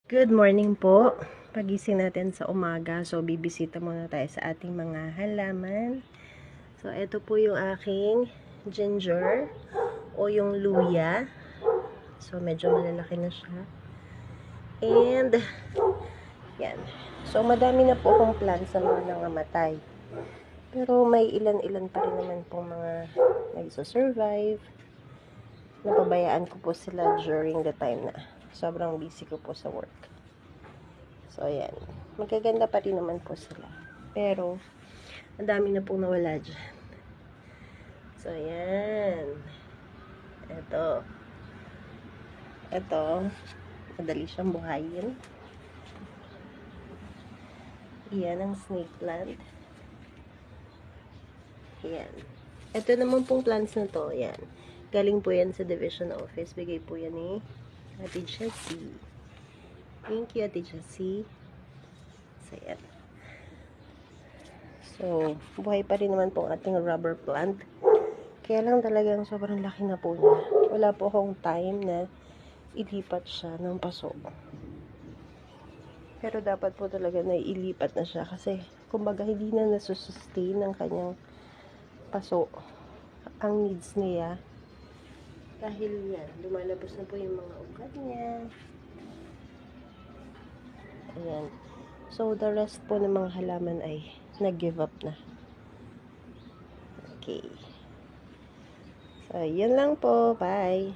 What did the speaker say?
Good morning po. Pagising natin sa umaga. So, bibisita muna tayo sa ating mga halaman. So, ito po yung aking ginger o yung luya. So, medyo malalaki na siya. And, yan. So, madami na po akong plants na mga nangamatay. Pero may ilan-ilan pa rin naman pong mga nagsasurvive. Napabayaan ko po sila during the time na sobrang busy ko po sa work. So, ayan. Magaganda pa rin naman po sila. Pero, ang dami na pong nawala dyan. So, ayan. Ito. Madali siyang buhayin. Ayan ang snake plant. Ayan. Ito naman pong plants na to. Ayan. Galing po yan sa division office. Bigay po yan ni Ate Jessie. Thank you, Ate Jessie. So, ayan. So, buhay pa rin naman po ang ating rubber plant. Kaya lang talagang sobrang laki na po niya. Wala po akong time na ilipat siya ng paso. Pero dapat po talaga na ilipat na siya kasi kumbaga hindi na nasusustain ang kanyang paso. Ang needs niya. Dahil yan, lumalabas na po yung mga ugat niya. Ayan. So, the rest po ng mga halaman ay nag-give up na. Okay. So, yun lang po. Bye!